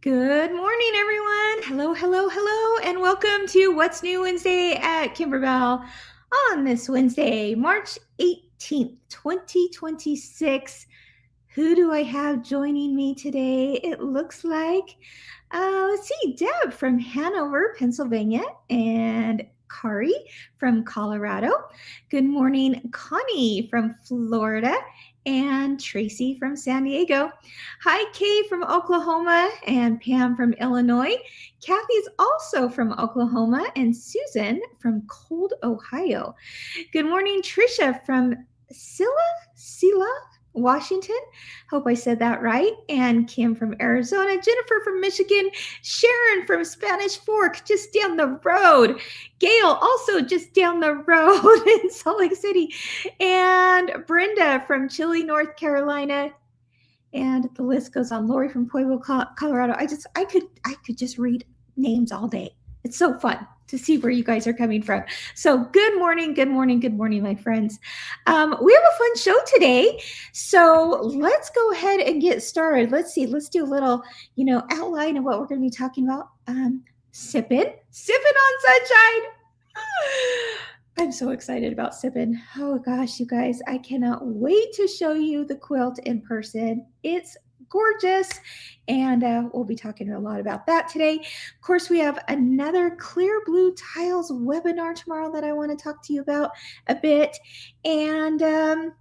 Good morning, everyone. Hello, hello, hello, and welcome to What's New Wednesday at Kimberbell on this Wednesday, March 18th, 2026. Who do I have joining me today? It looks like, let's see, Deb from Hanover, Pennsylvania, and Kari from Colorado. Good morning, Connie from Florida, and Tracy from San Diego. Hi, Kay from Oklahoma, and Pam from Illinois. Kathy's also from Oklahoma, and Susan from Cold, Ohio. Good morning, Trisha from Silla, Washington. Hope I said that right. And Kim from Arizona, Jennifer from Michigan, Sharon from Spanish Fork, just down the road. Gail, also just down the road in Salt Lake City. And Brenda from Chile, North Carolina. And the list goes on. Lori from Pueblo, Colorado. I could just read names all day. It's so fun to see where you guys are coming from. So good morning, my friends. We have a fun show today. So let's go ahead and get started. Let's see. Let's do a little, outline of what we're going to be talking about. Sipping on sunshine. I'm so excited about sipping. Oh gosh, you guys, I cannot wait to show you the quilt in person. It's gorgeous, and we'll be talking a lot about that today. Of course, we have another Clear Blue Tiles webinar tomorrow that I want to talk to you about a bit, and a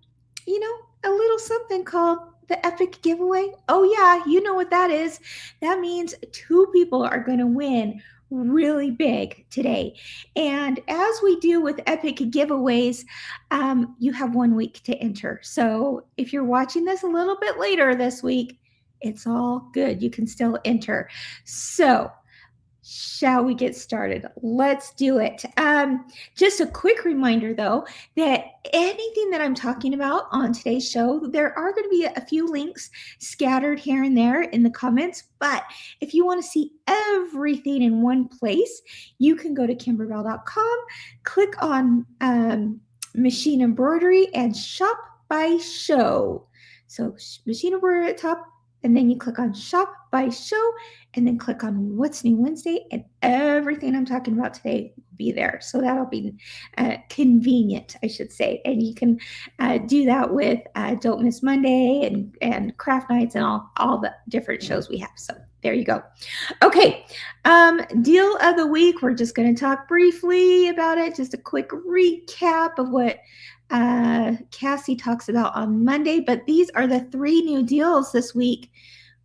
little something called the epic giveaway. Oh yeah, you know what that is. That means 2 people are going to win really big today. And as we do with epic giveaways, you have 1 week to enter. So if you're watching this a little bit later this week, it's all good. You can still enter. So shall we get started? Let's do it. Just a quick reminder, though, that anything that I'm talking about on today's show, there are going to be a few links scattered here and there in the comments. But if you want to see everything in one place, you can go to kimberbell.com, click on machine embroidery, and shop by show. So machine embroidery at the top, and then you click on shop by show, and then click on What's New Wednesday, and everything I'm talking about today will be there. So that'll be convenient, I should say. And you can do that with Don't Miss Monday and Craft Nights and all the different shows we have. So there you go. Okay, deal of the week. We're just going to talk briefly about it. Just a quick recap of what Cassie talks about on Monday, but these are the 3 new deals this week.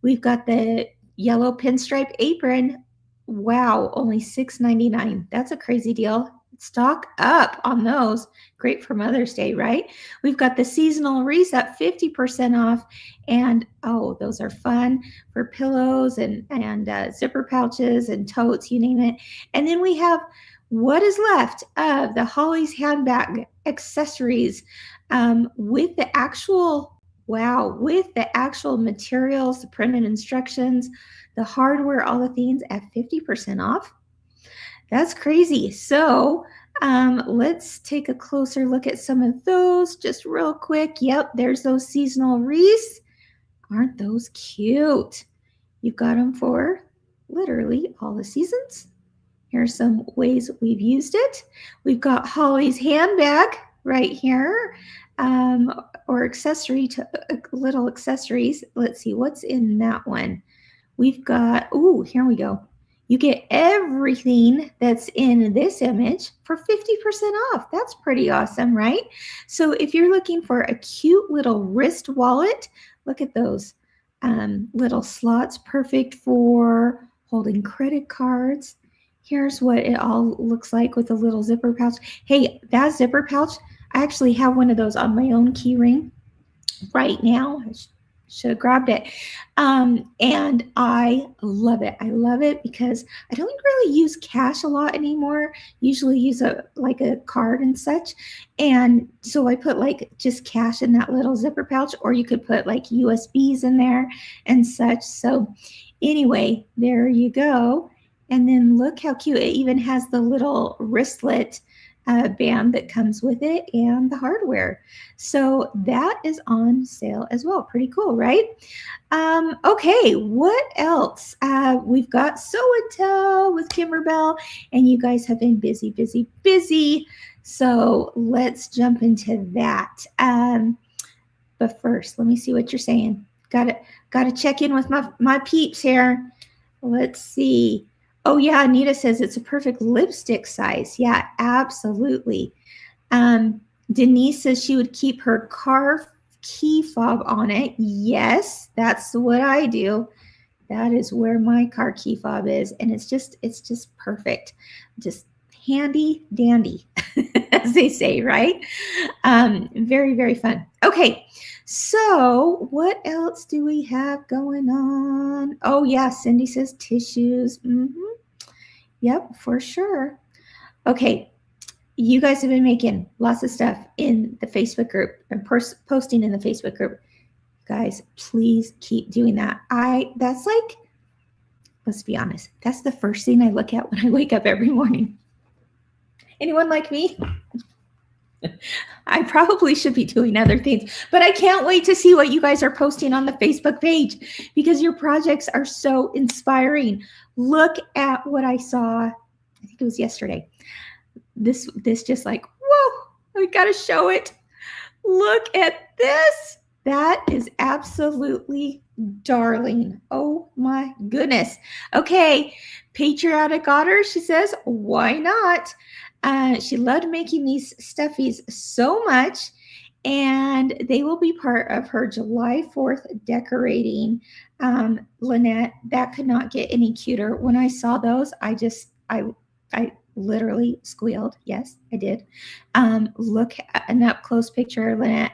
We've got the yellow pinstripe apron. Wow, only $6.99. That's a crazy deal. Stock up on those. Great for Mother's Day, right? We've got the seasonal wreaths at 50% off, and oh, those are fun for pillows and zipper pouches and totes, you name it. And then we have what is left of the Holly's handbag accessories with the actual materials, the printed instructions, the hardware, all the things at 50% off. That's crazy. So let's take a closer look at some of those just real quick. Yep, there's those seasonal wreaths. Aren't those cute? You've got them for literally all the seasons. Here's some ways we've used it. We've got Holly's handbag right here, or accessory to little accessories. Let's see what's in that one. We've got, here we go. You get everything that's in this image for 50% off. That's pretty awesome, right? So if you're looking for a cute little wrist wallet, look at those little slots, perfect for holding credit cards. Here's what it all looks like with a little zipper pouch. Hey, that zipper pouch, I actually have one of those on my own key ring right now. I should have grabbed it. And I love it. I love it because I don't really use cash a lot anymore. Usually use a card and such. And so I put just cash in that little zipper pouch, or you could put USBs in there and such. So anyway, there you go. And then look how cute. It even has the little wristlet band that comes with it and the hardware. So that is on sale as well. Pretty cool, right? Okay, what else? We've got Show and Tell with Kimberbell, and you guys have been busy, busy, busy. So let's jump into that. But first, let me see what you're saying. Gotta check in with my peeps here. Let's see. Oh yeah, Anita says it's a perfect lipstick size. Yeah, absolutely. Denise says she would keep her car key fob on it. Yes, that's what I do. That is where my car key fob is, and it's just perfect. Just handy dandy, as they say, right? Very, very fun. Okay, so what else do we have going on? Oh yeah, Cindy says tissues. Yep, for sure. Okay, you guys have been making lots of stuff in the Facebook group and posting in the Facebook group. Guys, please keep doing that. That's like, let's be honest, that's the first thing I look at when I wake up every morning. Anyone like me? I probably should be doing other things, but I can't wait to see what you guys are posting on the Facebook page because your projects are so inspiring. Look at what I saw. I think it was yesterday. This just like, whoa, I gotta show it. Look at this. That is absolutely darling. Oh my goodness. Okay, Patriotic Otter, she says, why not? She loved making these stuffies so much, and they will be part of her July 4th decorating. Lynette, that could not get any cuter. When I saw those, I literally squealed. Yes, I did. Look at an up close picture, Lynette.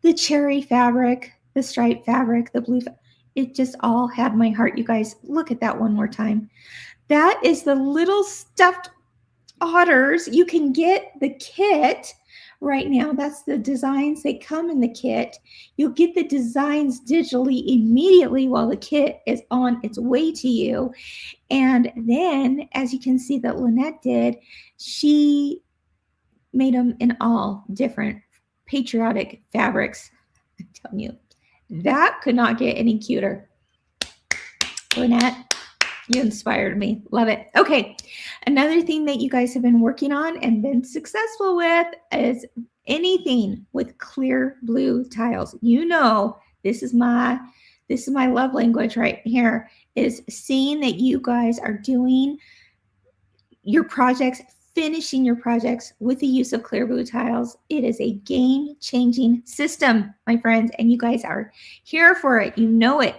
The cherry fabric, the striped fabric, the blue, it just all had my heart. You guys, look at that one more time. That is the little stuffed otters. You can get the kit right now. That's the designs. They come in the kit. You'll get the designs digitally immediately while the kit is on its way to you. And then, as you can see that Lynette did, she made them in all different patriotic fabrics. I'm telling you, that could not get any cuter. Lynette, you inspired me. Love it. Okay, another thing that you guys have been working on and been successful with is anything with clear blue tiles. You know, this is my love language right here, is seeing that you guys are doing your projects, finishing your projects with the use of clear blue tiles. It is a game-changing system, my friends, and you guys are here for it. You know it.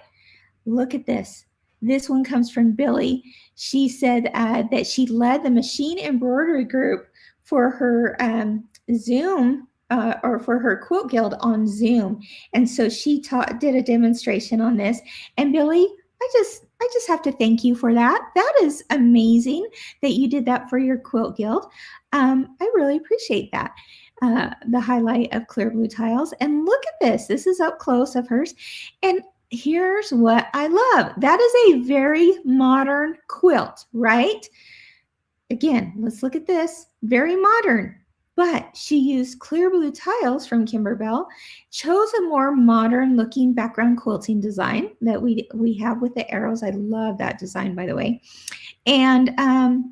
Look at this. This one comes from Billy. She said that she led the machine embroidery group for her Zoom or for her quilt guild on Zoom. And so she did a demonstration on this. And Billy, I just have to thank you for that. That is amazing that you did that for your quilt guild. I really appreciate that. The highlight of clear blue tiles. And look at this. This is up close of hers. And here's what I love. That is a very modern quilt, right? Again, let's look at this. Very modern. But she used clear blue tiles from Kimberbell, chose a more modern looking background quilting design that we have with the arrows. I love that design, by the way. And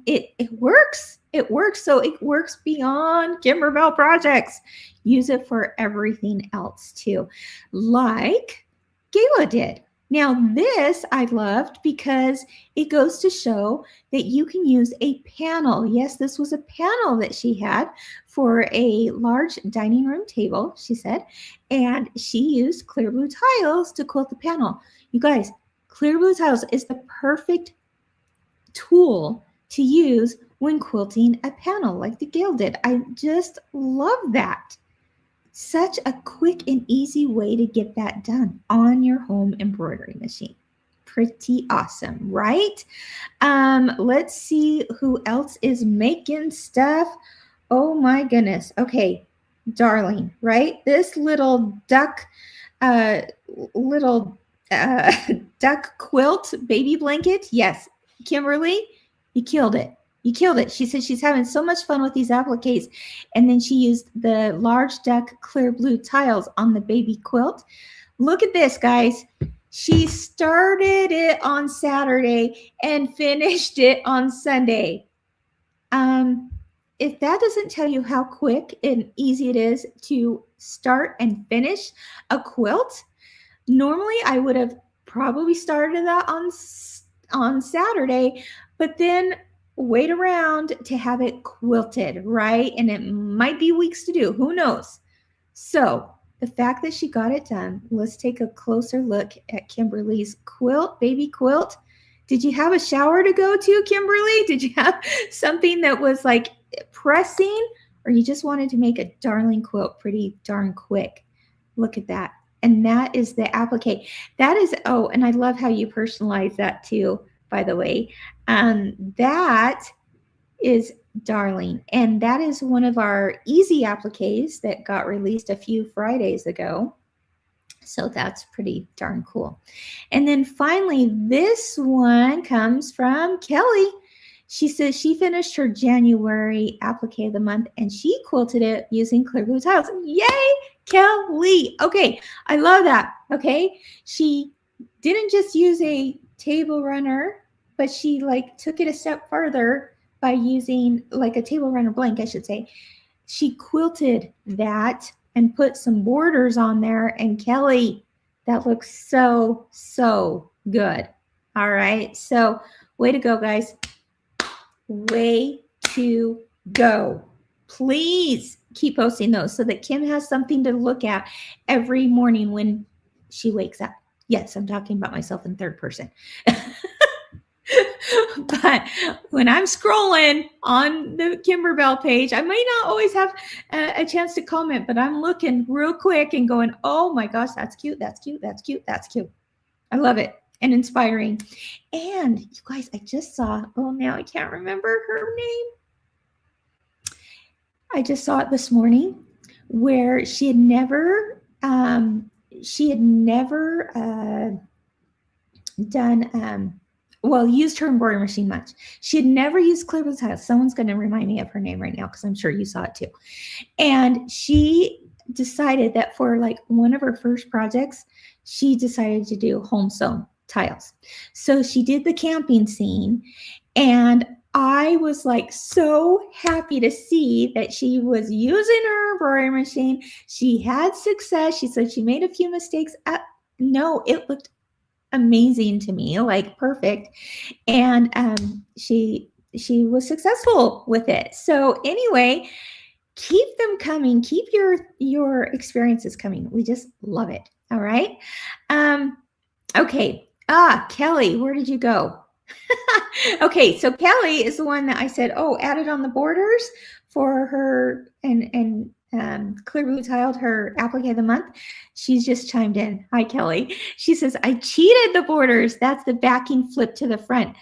it works. It works. So it works beyond Kimberbell projects. Use it for everything else too, like Gayla did. Now this I loved because it goes to show that you can use a panel. Yes, this was a panel that she had for a large dining room table, she said, and she used clear blue tiles to quilt the panel. You guys, clear blue tiles is the perfect tool to use when quilting a panel like the Gail did. I just love that. Such a quick and easy way to get that done on your home embroidery machine. Pretty awesome, right? Let's see who else is making stuff. Oh my goodness. Okay, darling, right? This little duck, duck quilt baby blanket. Yes, Kimberly, you killed it. You killed it. She said she's having so much fun with these appliques. And then she used the large duck clear blue tiles on the baby quilt. Look at this, guys. She started it on Saturday and finished it on Sunday. If that doesn't tell you how quick and easy it is to start and finish a quilt, normally I would have probably started that on Saturday, but then wait around to have it quilted, right? And it might be weeks to do. Who knows? So the fact that she got it done, let's take a closer look at Kimberly's quilt, baby quilt. Did you have a shower to go to, Kimberly? Did you have something that was like pressing, or you just wanted to make a darling quilt pretty darn quick? Look at that. And that is the applique. That is, oh, and I love how you personalize that too, by the way. That is darling. And that is one of our easy appliques that got released a few Fridays ago. So that's pretty darn cool. And then finally, this one comes from Kelly. She says she finished her January applique of the month and she quilted it using clear blue tiles. Yay, Kelly. Okay, I love that. Okay, she didn't just use a table runner, but she like took it a step further by using like a table runner blank, I should say. She quilted that and put some borders on there. And Kelly, that looks so, so good. All right. So way to go, guys. Way to go. Please keep posting those so that Kim has something to look at every morning when she wakes up. Yes, I'm talking about myself in third person. But when I'm scrolling on the Kimberbell page, I may not always have a chance to comment, but I'm looking real quick and going, oh my gosh, that's cute, that's cute, that's cute, that's cute. I love it and inspiring. And you guys, I just saw, oh, now I can't remember her name. I just saw it this morning where she had never done, used her embroidery machine much. She had never used clear blue tiles. Someone's going to remind me of her name right now because I'm sure you saw it too. And she decided that for like one of her first projects, she decided to do home sewn tiles. So she did the camping scene, and I was like so happy to see that she was using her embroidery machine. She had success. She said she made a few mistakes. No, it looked amazing to me, like perfect. And she was successful with it. So anyway, keep them coming. Keep your experiences coming. We just love it. All right. Okay. Kelly, where did you go? Okay, so Kelly is the one that I said, added on the borders for her and clear blue tiled her applique of the month. She's just chimed in. Hi, Kelly. She says, I cheated the borders. That's the backing flip to the front.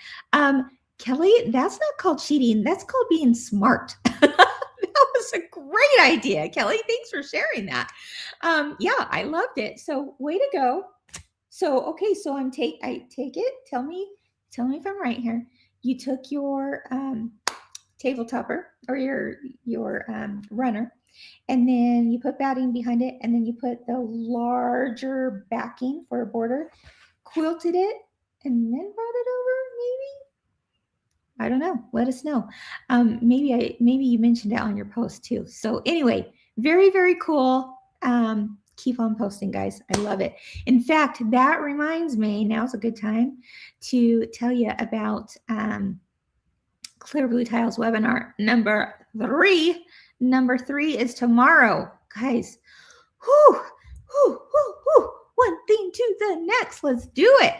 Kelly, that's not called cheating. That's called being smart. That was a great idea, Kelly. Thanks for sharing that. Yeah, I loved it. So way to go. So, okay, so I take it. Tell me if I'm right here. You took your table topper or your runner, and then you put batting behind it, and then you put the larger backing for a border, quilted it, and then brought it over, maybe? I don't know. Let us know. Maybe you mentioned it on your post too. So anyway, very, very cool. Keep on posting, guys. I love it. In fact, that reminds me, now's a good time to tell you about Clear Blue Tiles webinar number 3. Number 3 is tomorrow, guys. One thing to the next. Let's do it.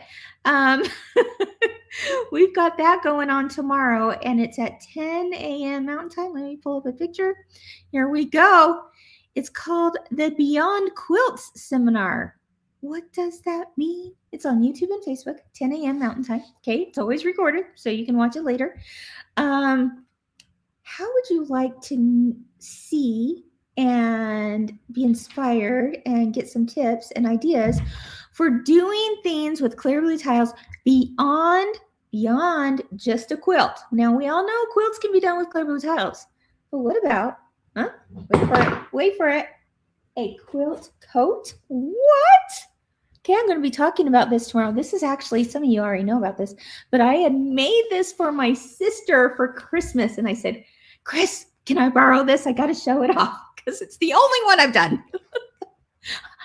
We've got that going on tomorrow, and it's at 10 a.m. Mountain Time. Let me pull up a picture. Here we go. It's called the Beyond Quilts Seminar. What does that mean? It's on YouTube and Facebook, 10 a.m. Mountain Time. Okay, it's always recorded, so you can watch it later. How would you like to see and be inspired and get some tips and ideas for doing things with clear blue tiles beyond beyond just a quilt. Now, we all know quilts can be done with clear blue tiles, but what about, wait for it, a quilt coat? What? Okay, I'm going to be talking about this tomorrow. This is actually, some of you already know about this, but I had made this for my sister for Christmas, and I said, Chris, can I borrow this? I got to show it off because it's the only one I've done.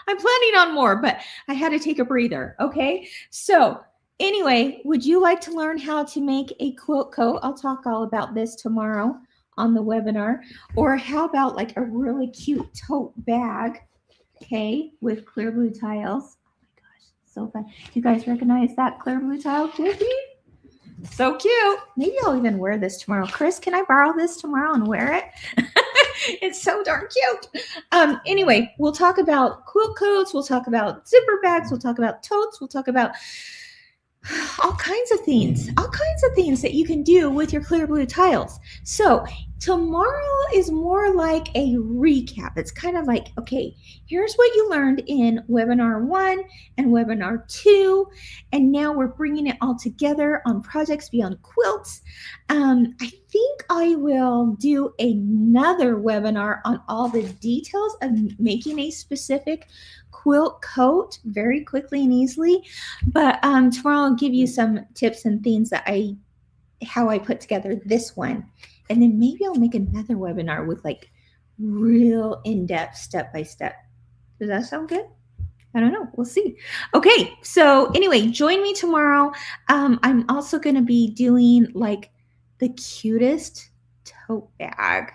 I'm planning on more, but I had to take a breather, okay? So anyway, would you like to learn how to make a quilt coat? I'll talk all about this tomorrow on the webinar. Or how about like a really cute tote bag, okay, with clear blue tiles. Oh my gosh, so fun. Do you guys recognize that clear blue tile, Kippy? So cute. Maybe I'll even wear this tomorrow. Chris, can I borrow this tomorrow and wear it? It's so darn cute. Anyway, we'll talk about quilt coats. We'll talk about zipper bags. We'll talk about totes. We'll talk about all kinds of things that you can do with your clear blue tiles. So tomorrow is more like a recap. It's kind of like, okay, here's what you learned in webinar 1 and webinar 2, and now we're bringing it all together on projects beyond quilts. I think I will do another webinar on all the details of making a specific quilt coat very quickly and easily, but tomorrow I'll give you some tips and things that how I put together this one, and then maybe I'll make another webinar with like real in-depth step-by-step. Does that sound good? I don't know. We'll see. Okay, so anyway, join me tomorrow. I'm also going to be doing like the cutest tote bag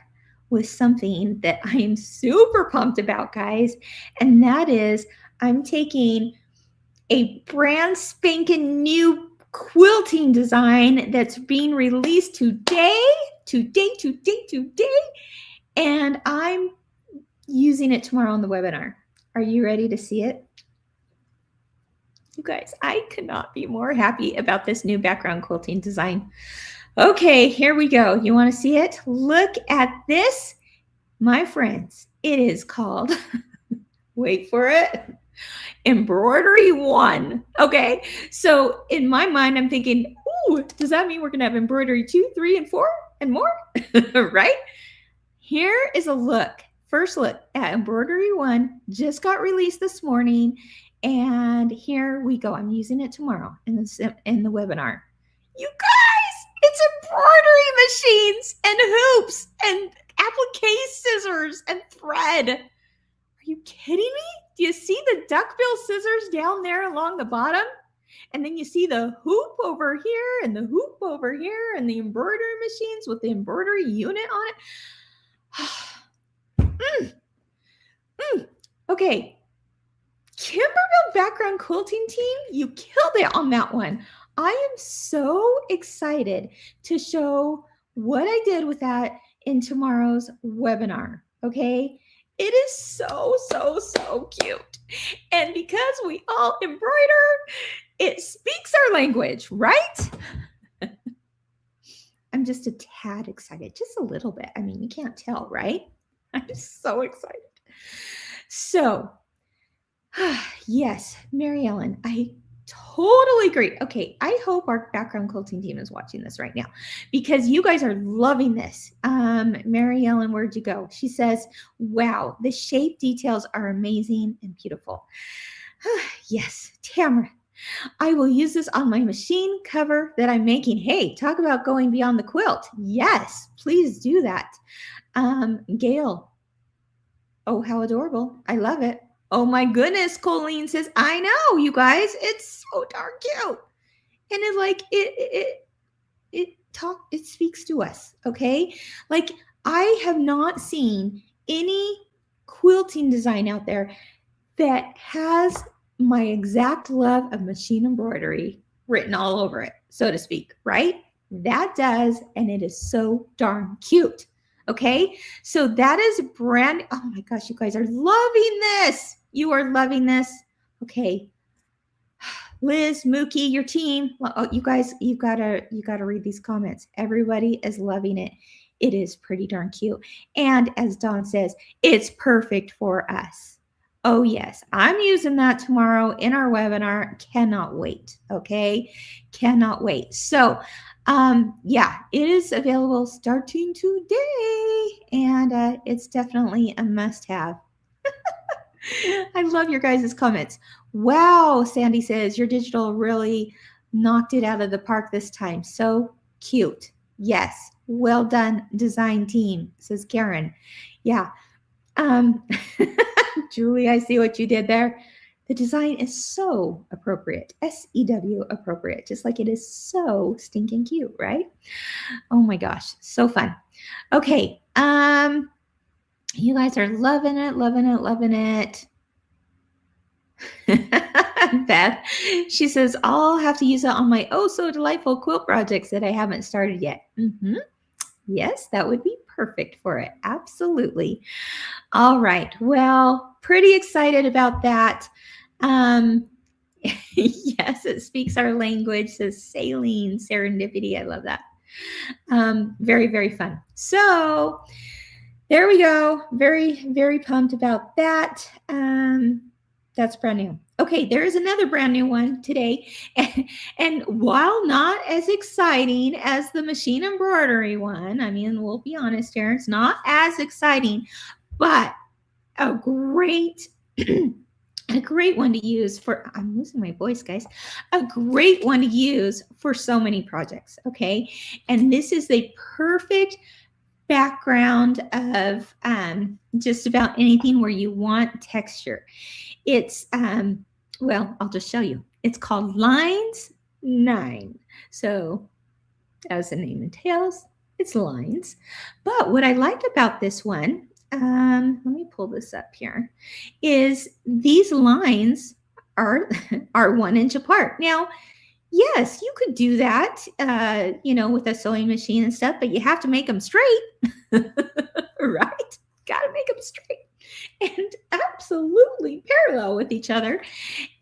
with something that I am super pumped about, guys. And that is, I'm taking a brand spanking new quilting design that's being released today. And I'm using it tomorrow on the webinar. Are you ready to see it? You guys, I could not be more happy about this new background quilting design. Okay, here we go. You want to see it? Look at this, my friends. It is called, wait for it, Embroidery 1. Okay, so in my mind, I'm thinking, ooh, does that mean we're going to have embroidery 2, 3, and 4 and more? Right? Here is a look. First look at Embroidery 1. Just got released this morning. And here we go. I'm using it tomorrow in the webinar. You guys, it's embroidery machines and hoops and applique scissors and thread. Are you kidding me? Do you see the duckbill scissors down there along the bottom? And then you see the hoop over here and the hoop over here and the embroidery machines with the embroidery unit on it. Okay. Kimberbell background quilting team, you killed it on that one. I am so excited to show what I did with that in tomorrow's webinar, okay? It is so cute. And because we all embroider, it speaks our language, right? I'm just a tad excited, just a little bit. I mean, you can't tell, right? I'm just so excited. So, yes, Mary Ellen, I totally agree. Okay, I hope our background quilting team is watching this right now because you guys are loving this. Mary Ellen, where'd you go? She says, wow, the shape details are amazing and beautiful. Yes, Tamara, I will use this on my machine cover that I'm making. Hey, talk about going beyond the quilt. Yes, please do that. Gail, oh, how adorable. I love it. Oh my goodness, Colleen says, I know, you guys, it's so darn cute. And it's like, it speaks to us, okay? Like, I have not seen any quilting design out there that has my exact love of machine embroidery written all over it, so to speak, right? That does, and it is so darn cute. Okay, so that is brand. Oh my gosh, you guys are loving this. You are loving this. Okay, Liz, Mookie, your team. Oh, you guys, you gotta read these comments. Everybody is loving it. It is pretty darn cute. And as Dawn says, it's perfect for us. Oh, yes. I'm using that tomorrow in our webinar. Cannot wait. Okay. Cannot wait. So, yeah, it is available starting today, and it's definitely a must have. I love your guys' comments. Wow, Sandy says, your digital really knocked it out of the park this time. So cute. Yes. Well done, design team, says Karen. Yeah. Um, Julie, I see what you did there. The design is so appropriate, SEW appropriate, just like it is so stinking cute, right? Oh my gosh, so fun. Okay, you guys are loving it, loving it, loving it. Beth, she says, I'll have to use it on my oh so delightful quilt projects that I haven't started yet. Mm-hmm. Yes, that would be perfect for it. Absolutely. All right. Well, pretty excited about that. Yes, it speaks our language, says saline serendipity. I love that. Very, very fun. So there we go. Very, very pumped about that. That's brand new. Okay, there is another brand new one today. And while not as exciting as the machine embroidery one, I mean, we'll be honest here, it's not as exciting, but a great a great one to use for, I'm losing my voice, guys, a great one to use for so many projects, okay? And this is the perfect background of just about anything where you want texture. It's, well, I'll just show you. It's called Lines 9. So as the name entails, it's lines. But what I liked about this one, let me pull this up here, is these lines are 1 inch apart. Now, yes, you could do that, with a sewing machine and stuff, but you have to make them straight, right? Got to make them straight and absolutely parallel with each other.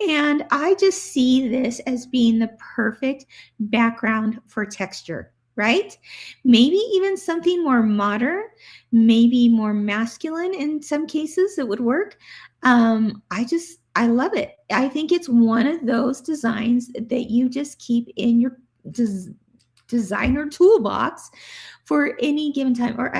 And I just see this as being the perfect background for texture, right? Maybe even something more modern, maybe more masculine in some cases that would work. I love it. I think it's one of those designs that you just keep in your designer toolbox for any given time, or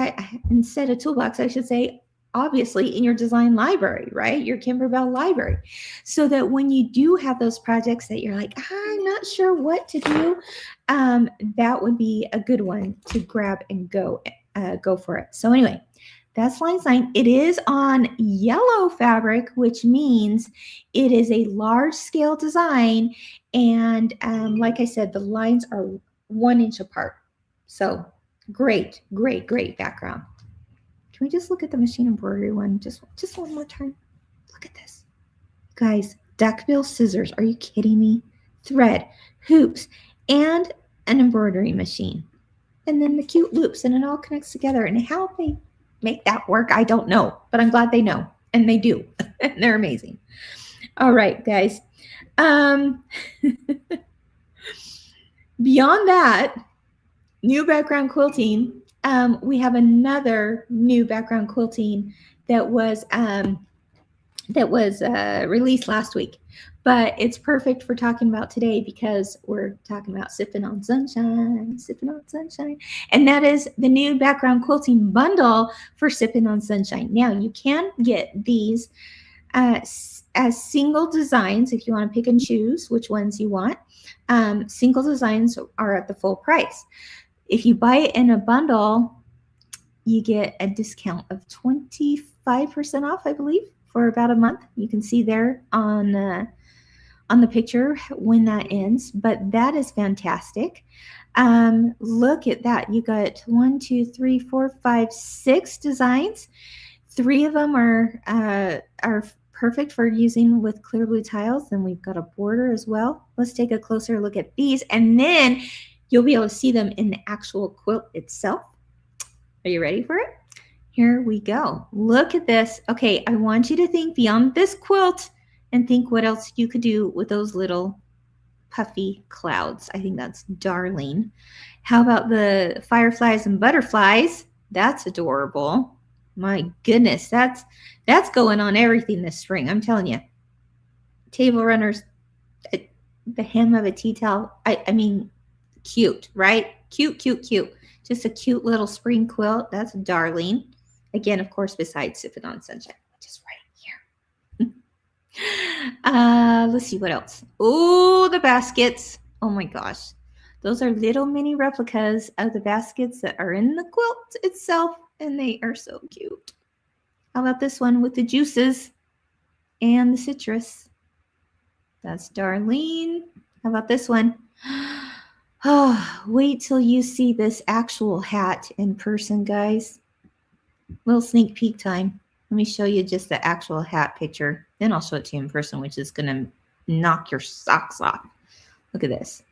instead of toolbox, I should say, obviously in your design library, right? Your Kimberbell library. So that when you do have those projects that you're like, I'm not sure what to do, that would be a good one to grab and go for it. So anyway, that's Line 9. It is on yellow fabric, which means it is a large scale design. And like I said, the lines are 1 inch apart. So great, great, great background. Can we just look at the machine embroidery one just one more time? Look at this. Guys, duckbill scissors. Are you kidding me? Thread, hoops, and an embroidery machine. And then the cute loops, and it all connects together. And how they make that work, I don't know. But I'm glad they know. And they do. And they're amazing. All right, guys. Beyond that, new background quilting. We have another new background quilting that was released last week, but it's perfect for talking about today because we're talking about sipping on sunshine, and that is the new background quilting bundle for Sipping on Sunshine. Now you can get these as single designs if you want to pick and choose which ones you want. Single designs are at the full price. If you buy it in a bundle, you get a discount of 25% off, I believe, for about a month. You can see there on the picture when that ends, but that is fantastic. Look at that. You got 1, 2, 3, 4, 5, 6 designs. 3 of them are perfect for using with clear blue tiles. Then we've got a border as well. Let's take a closer look at these, and then you'll be able to see them in the actual quilt itself. Are you ready for it? Here we go. Look at this. Okay, I want you to think beyond this quilt and think what else you could do with those little puffy clouds. I think that's darling. How about the fireflies and butterflies? That's adorable. My goodness, that's going on everything this spring. I'm telling you. Table runners, the hem of a tea towel. I mean, cute, right? Cute, cute, cute. Just a cute little spring quilt. That's darling. Again, of course, besides Sipping on Sunshine, just right here. Let's see what else. Oh, the baskets. Oh my gosh. Those are little mini replicas of the baskets that are in the quilt itself, and they are so cute. How about this one with the juices and the citrus? That's Darlene. How about this one? Oh, wait till you see this actual hat in person, guys. Little sneak peek time. Let me show you just the actual hat picture. Then I'll show it to you in person, which is going to knock your socks off. Look at this.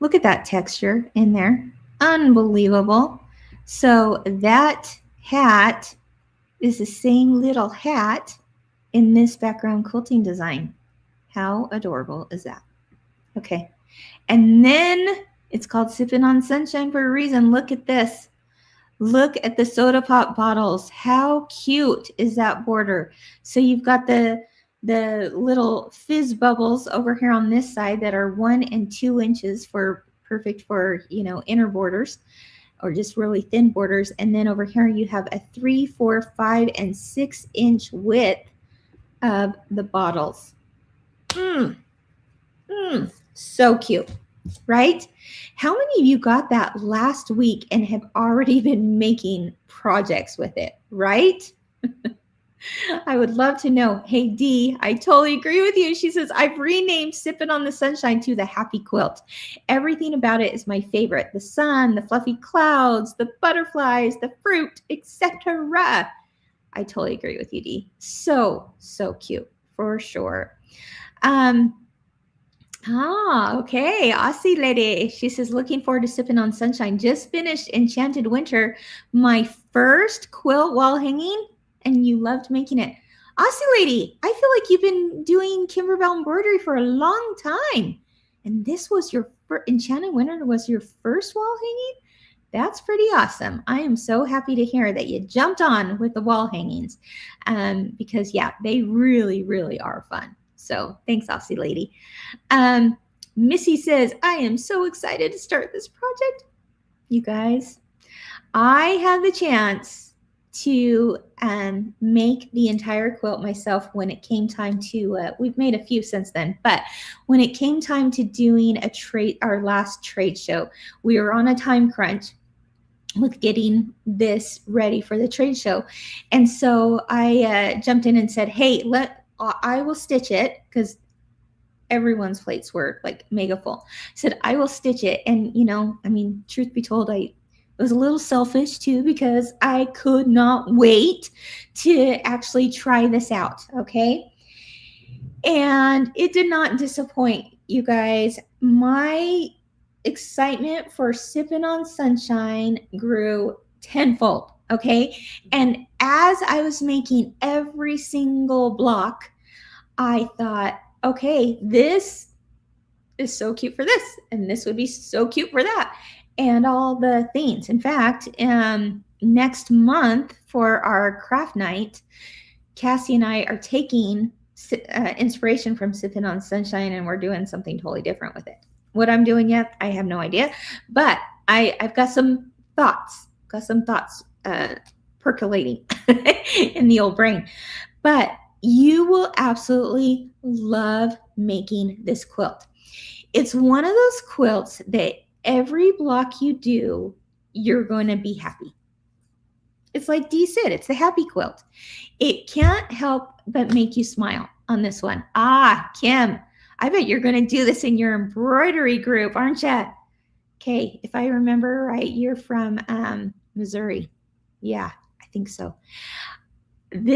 Look at that texture in there. Unbelievable. So that hat is the same little hat in this background quilting design. How adorable is that? Okay. And then it's called Sipping on Sunshine for a reason. Look at this. Look at the soda pop bottles. How cute is that border? So you've got the little fizz bubbles over here on this side that are 1 and 2 inches for perfect for, inner borders or just really thin borders. And then over here you have a 3, 4, 5, and 6 inch width of the bottles. So cute, right? How many of you got that last week and have already been making projects with it, right? I would love to know. Hey, Dee, I totally agree with you. She says, I've renamed Sippin' on the Sunshine to the Happy Quilt. Everything about it is my favorite. The sun, the fluffy clouds, the butterflies, the fruit, etc. I totally agree with you, Dee. So cute, for sure. Okay. Aussie lady. She says, looking forward to Sipping on Sunshine. Just finished Enchanted Winter, my first quilt wall hanging, and you loved making it. Aussie lady, I feel like you've been doing Kimberbell embroidery for a long time. And this was your Enchanted Winter was your first wall hanging? That's pretty awesome. I am so happy to hear that you jumped on with the wall hangings because, yeah, they really, really are fun. So thanks, Aussie lady. Missy says, I am so excited to start this project. You guys, I had the chance to make the entire quilt myself when it came time to, we've made a few since then, but when it came time to doing our last trade show, we were on a time crunch with getting this ready for the trade show. And so I jumped in and said, hey, I will stitch it because everyone's plates were like mega full. I said, I will stitch it. And, truth be told, I was a little selfish too because I could not wait to actually try this out. Okay. And it did not disappoint, you guys. My excitement for Sipping on Sunshine grew tenfold. Okay. And as I was making every single block, I thought, okay, this is so cute for this, and this would be so cute for that, and all the things. In fact, next month for our craft night, Cassie and I are taking inspiration from Sipping on Sunshine, and we're doing something totally different with it. What I'm doing yet, I have no idea, but I've got some thoughts, percolating in the old brain. But you will absolutely love making this quilt. It's one of those quilts that every block you do, you're going to be happy. It's like Dee said, it's the happy quilt. It can't help but make you smile on this one. Kim, I bet you're going to do this in your embroidery group, aren't you? Okay, if I remember right, you're from Missouri. Yeah, I think so. It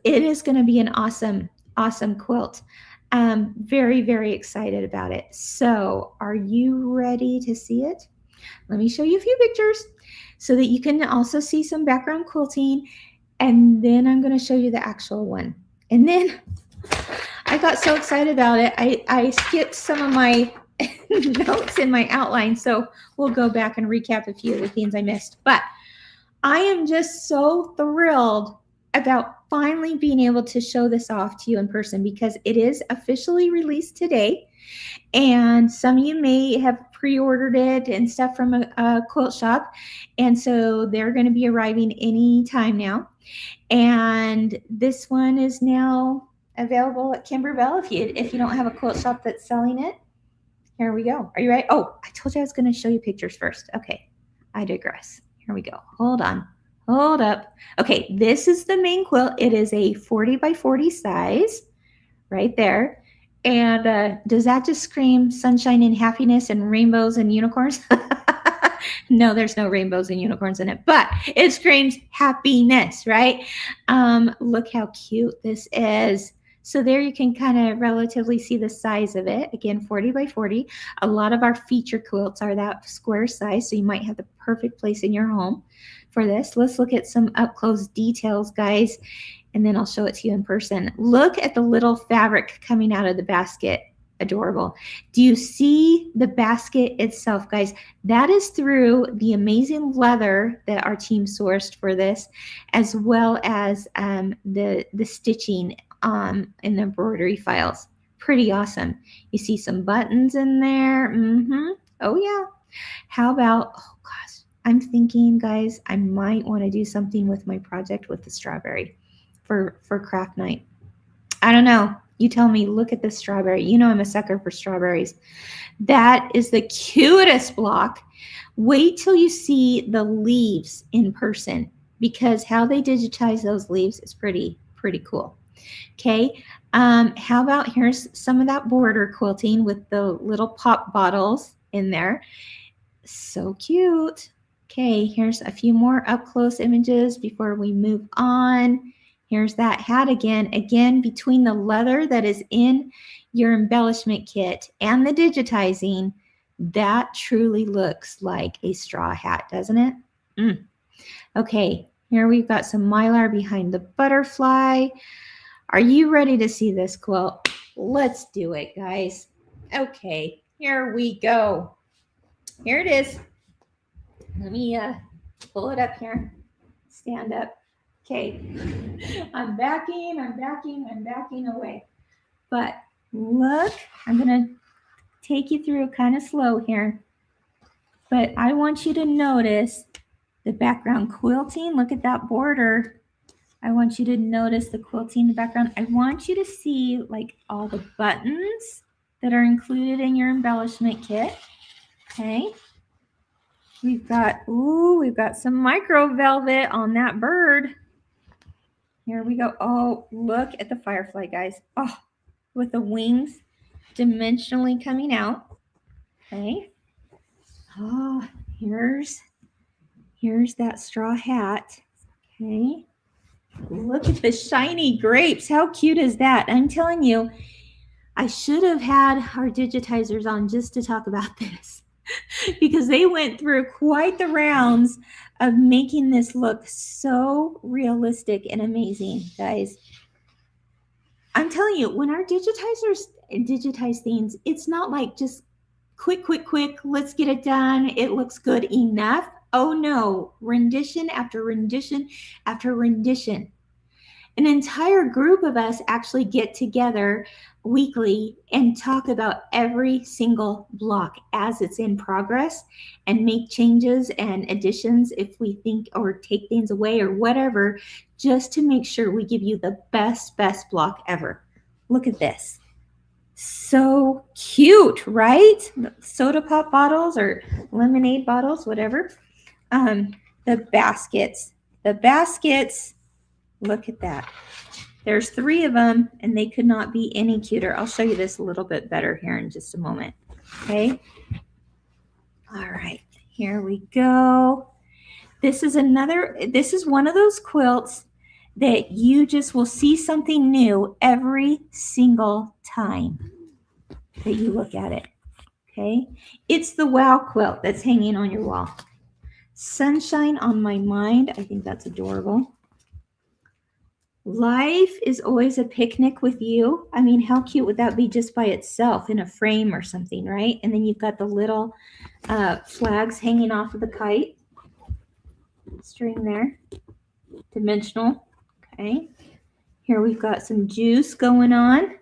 is going to be an awesome quilt. Very, very excited about it. So are you ready to see it? Let me show you a few pictures so that you can also see some background quilting. And then I'm going to show you the actual one. And then I got so excited about it. I skipped some of my notes in my outline. So we'll go back and recap a few of the things I missed. But I am just so thrilled about finally being able to show this off to you in person because it is officially released today. And some of you may have pre-ordered it and stuff from a quilt shop. And so they're going to be arriving any time now. And this one is now available at Kimberbell if you don't have a quilt shop that's selling it. Here we go. Are you ready? Oh, I told you I was going to show you pictures first. Okay, I digress. Here we go. Hold on. Hold up. Okay, this is the main quilt. It is a 40 by 40 size right there. And does that just scream sunshine and happiness and rainbows and unicorns? No, there's no rainbows and unicorns in it, but it screams happiness, right? Look how cute this is. So there you can kind of relatively see the size of it. Again, 40 by 40. A lot of our feature quilts are that square size, so you might have the perfect place in your home for this. Let's look at some up close details, guys, and then I'll show it to you in person. Look at the little fabric coming out of the basket. Adorable. Do you see the basket itself, guys? That is through the amazing leather that our team sourced for this, as well as the stitching in the embroidery files. Pretty awesome. You see some buttons in there. Oh yeah. How about, oh gosh, I'm thinking, guys, I might want to do something with my project with the strawberry for craft night. I don't know. You tell me. Look at this strawberry. You know I'm a sucker for strawberries. That is the cutest block. Wait till you see the leaves in person, because how they digitize those leaves is pretty cool. Okay. How about, here's some of that border quilting with the little pop bottles in there. So cute. Okay, here's a few more up close images before we move on. Here's that hat again. Again, between the leather that is in your embellishment kit and the digitizing, that truly looks like a straw hat, doesn't it? Okay, here we've got some mylar behind the butterfly. Are you ready to see this quilt? Let's do it, guys. Okay, here we go. Here it is. Let me pull it up here. Stand up. Okay, I'm backing away. But look, I'm gonna take you through kind of slow here. But I want you to notice the background quilting. Look at that border. I want you to notice the quilting in the background. I want you to see like all the buttons that are included in your embellishment kit. Okay. We've got some micro velvet on that bird. Here we go. Oh, look at the firefly, guys. Oh, with the wings dimensionally coming out. Okay. Oh, here's that straw hat. Okay. Look at the shiny grapes. How cute is that? I'm telling you, I should have had our digitizers on just to talk about this because they went through quite the rounds of making this look so realistic and amazing, guys. I'm telling you, when our digitizers digitize things, it's not like just quick, let's get it done. It looks good enough. Oh no, rendition after rendition after rendition. An entire group of us actually get together weekly and talk about every single block as it's in progress and make changes and additions if we think, or take things away or whatever, just to make sure we give you the best block ever. Look at this. So cute, right? Soda pop bottles or lemonade bottles, whatever. The baskets, look at that. There's 3 of them and they could not be any cuter. I'll show you this a little bit better here in just a moment. Okay. All right, here we go. This is one of those quilts that you just will see something new every single time that you look at it. Okay. It's the wow quilt that's hanging on your wall. Sunshine on my mind. I think that's adorable. Life is always a picnic with you. I mean, how cute would that be just by itself in a frame or something, right? And then you've got the little flags hanging off of the kite. string there. Dimensional. Okay. Here we've got some juice going on.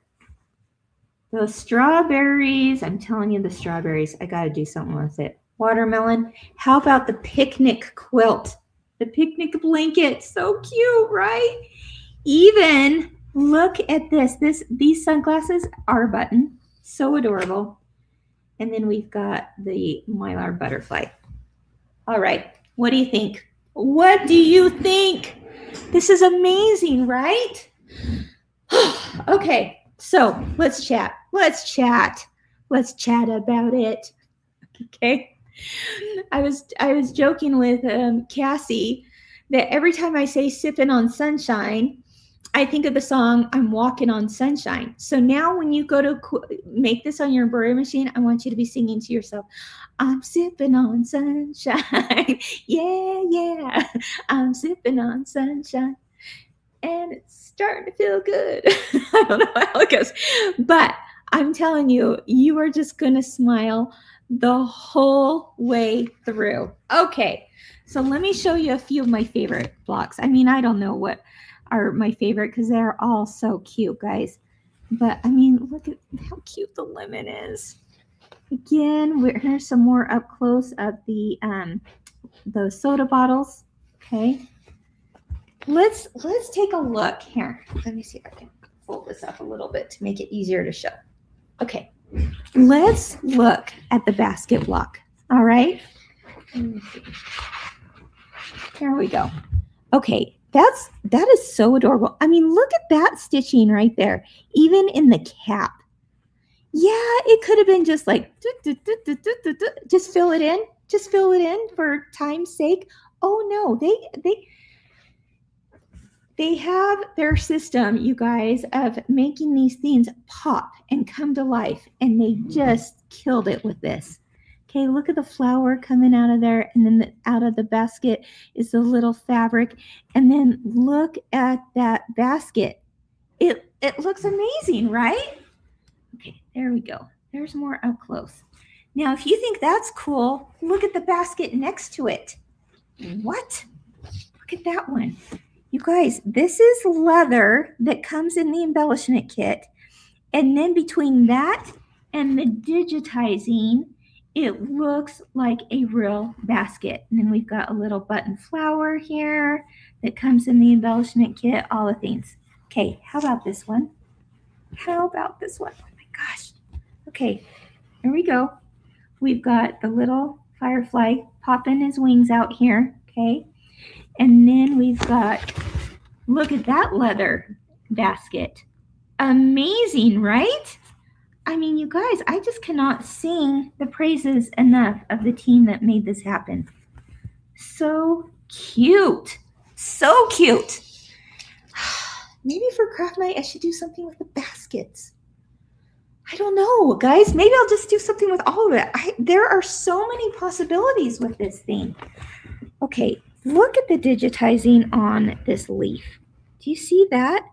Those strawberries, I'm telling you, the strawberries, I got to do something with it. Watermelon. How about the picnic quilt? The picnic blanket. So cute, right? Even look at this. These sunglasses are a button. So adorable. And then we've got the mylar butterfly. All right. What do you think? What do you think? This is amazing, right? Okay, so let's chat. Let's chat about it. Okay. I was joking with Cassie that every time I say sipping on sunshine, I think of the song I'm Walking on Sunshine. So now when you go to make this on your embroidery machine, I want you to be singing to yourself, I'm sipping on sunshine. Yeah, yeah. I'm sipping on sunshine. And it's starting to feel good. I don't know how it goes. But I'm telling you, you are just going to smile the whole way through. Okay, so let me show you a few of my favorite blocks. I mean, I don't know what are my favorite because they're all so cute, guys. But I mean, look at how cute the lemon is. Again, here's some more up close of the those soda bottles. Okay. Let's take a look here. Let me see if I can fold this up a little bit to make it easier to show. Okay, let's look at the basket block. All right. Here we go. Okay, that is so adorable. I mean, look at that stitching right there, even in the cap. Yeah, it could have been just like just fill it in. Just fill it in for time's sake. Oh no, they have their system, you guys, of making these things pop and come to life, and they just killed it with this. Okay, look at the flower coming out of there, and then out of the basket is the little fabric, and then look at that basket. It looks amazing, right? Okay, there we go. There's more up close. Now, if you think that's cool, look at the basket next to it. What? Look at that one. You guys, this is leather that comes in the embellishment kit. And then between that and the digitizing, it looks like a real basket. And then we've got a little button flower here that comes in the embellishment kit, all the things. Okay, how about this one? How about this one? Oh my gosh. Okay, here we go. We've got the little firefly popping his wings out here, okay? And then we've got, look at that leather basket. Amazing, right? I mean, you guys, I just cannot sing the praises enough of the team that made this happen. So cute. So cute. Maybe for craft night, I should do something with the baskets. I don't know, guys. Maybe I'll just do something with all of it. There are so many possibilities with this thing. Okay, look at the digitizing on this leaf. Do you see that?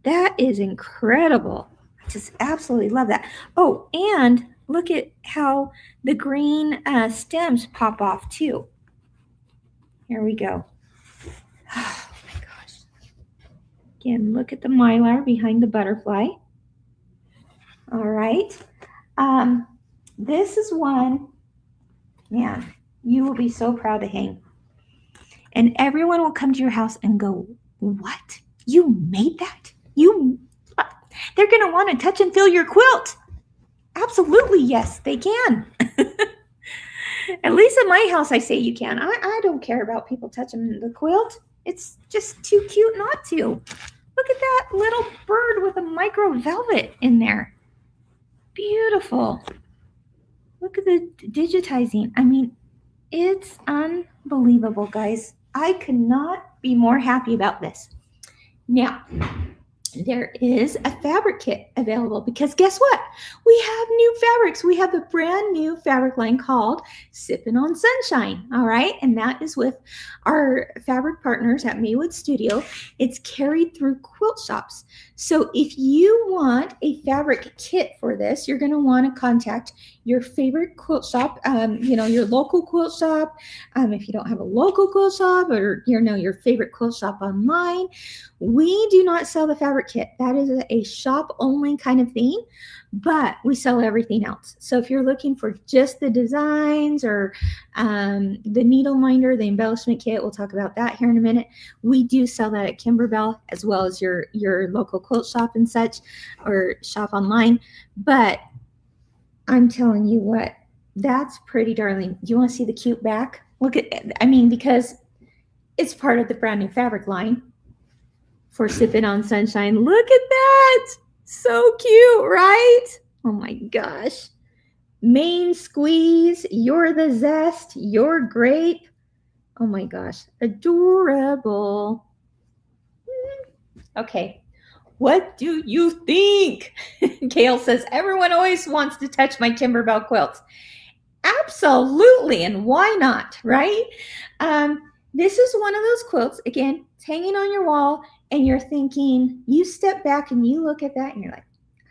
That is incredible. I just absolutely love that. Oh, and look at how the green stems pop off too. Here we go. Oh my gosh. Again, look at the mylar behind the butterfly. All right. This is one, man, you will be so proud to hang. And everyone will come to your house and go, what? You made that? They're going to want to touch and feel your quilt. Absolutely, yes, they can. At least in my house, I say you can. I don't care about people touching the quilt. It's just too cute not to. Look at that little bird with a micro velvet in there. Beautiful. Look at the digitizing. I mean, it's unbelievable, guys. I could not be more happy about this. Now, there is a fabric kit available because guess what? We have new fabrics. We have a brand new fabric line called Sippin' on Sunshine. All right. And that is with our fabric partners at Maywood Studio. It's carried through quilt shops. So if you want a fabric kit for this, you're going to want to contact your favorite quilt shop, your local quilt shop. If you don't have a local quilt shop, or your favorite quilt shop online, we do not sell the fabric kit. That is a shop only kind of thing, but we sell everything else. So if you're looking for just the designs or the needle minder, the embellishment kit, we'll talk about that here in a minute. We do sell that at Kimberbell, as well as your local quilt shop and such, or shop online. But I'm telling you what, that's pretty darling. Do you want to see the cute back? Look at, because it's part of the brand new fabric line for Sipping on Sunshine. Look at that. So cute, right? Oh my gosh. Main squeeze, you're the zest, you're grape. Oh my gosh, adorable. Okay, what do you think? Gail says, everyone always wants to touch my Kimberbell quilts. Absolutely, and why not, right? This is one of those quilts, again, it's hanging on your wall, and you're thinking, you step back and you look at that and you're like,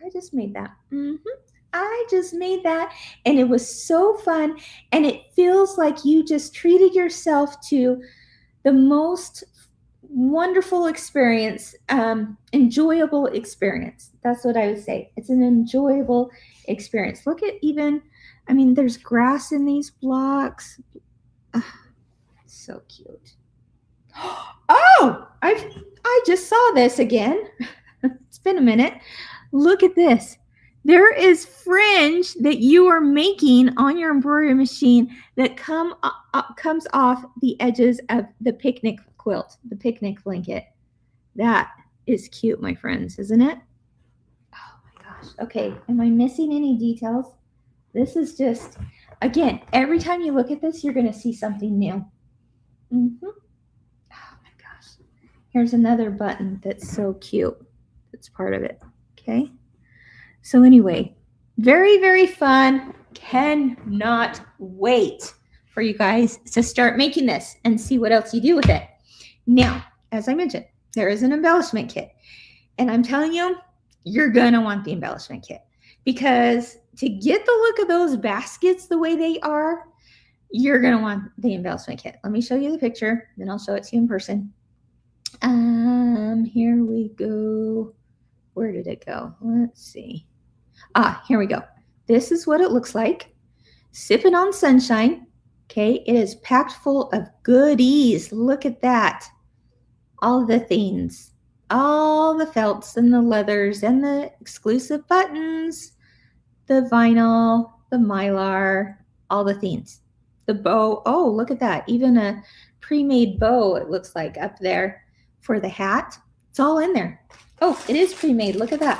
I just made that. I just made that, and it was so fun, and it feels like you just treated yourself to the most wonderful experience, enjoyable experience. That's what I would say. It's an enjoyable experience. Look at there's grass in these blocks. So cute. Oh, I just saw this again. It's been a minute. Look at this. There is fringe that you are making on your embroidery machine that comes off the edges of the picnic quilt, the picnic blanket. That is cute, my friends, isn't it? Oh my gosh. Okay, am I missing any details? This is just, again, every time you look at this, you're going to see something new. Oh my gosh. Here's another button that's so cute. That's part of it. Okay. So anyway, very, very fun. Cannot wait for you guys to start making this and see what else you do with it. Now, as I mentioned, there is an embellishment kit. And I'm telling you, you're going to want the embellishment kit, because to get the look of those baskets the way they are, you're going to want the embellishment kit. Let me show you the picture, then I'll show it to you in person. Here we go. Where did it go? Let's see. Here we go. This is what it looks like. Sipping on Sunshine. Okay, it is packed full of goodies. Look at that. All the things. All the felts and the leathers and the exclusive buttons. The vinyl, the mylar, all the things. The bow. Oh, look at that. Even a pre-made bow, it looks like, up there for the hat. It's all in there. Oh, it is pre-made. Look at that.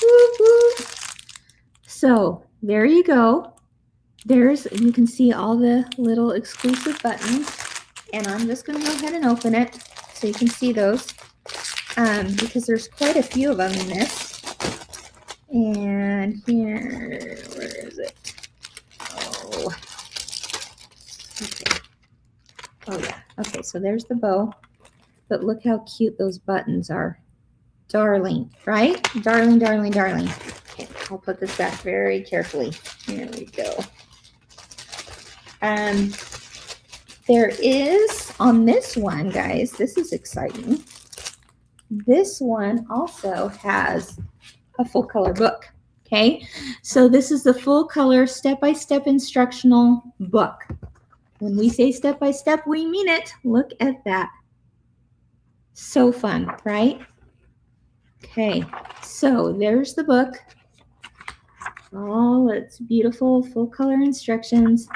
Woo, woo. So there you go. You can see all the little exclusive buttons, and I'm just going to go ahead and open it so you can see those, because there's quite a few of them in this. And here, where is it? Oh, okay. Oh yeah. Okay, so there's the bow, but look how cute those buttons are. Darling, right? Darling, darling, darling. Okay, I'll put this back very carefully. Here we go. There is, on this one, guys, this is exciting. This one also has a full color book. Okay, so this is the full color step-by-step instructional book. When we say step-by-step, we mean it. Look at that. So fun, right? Okay, so there's the book. Oh, it's beautiful, full color instructions.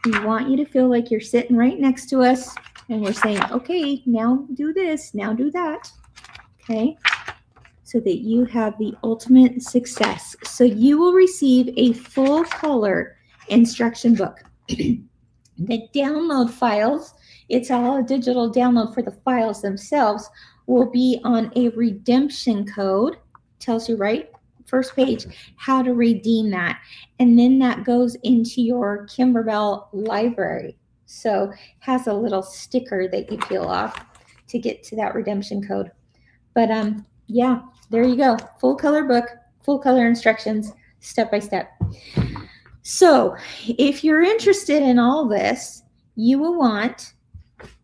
We want you to feel like you're sitting right next to us, and we're saying, okay, now do this, now do that. Okay, so that you have the ultimate success. So you will receive a full color instruction book. The download files, it's all a digital download for the files themselves, will be on a redemption code. Tells you right first page how to redeem that, and then that goes into your Kimberbell library. So has a little sticker that you peel off to get to that redemption code. But yeah, there you go. Full color book, full color instructions, step by step. So if you're interested in all this, you will want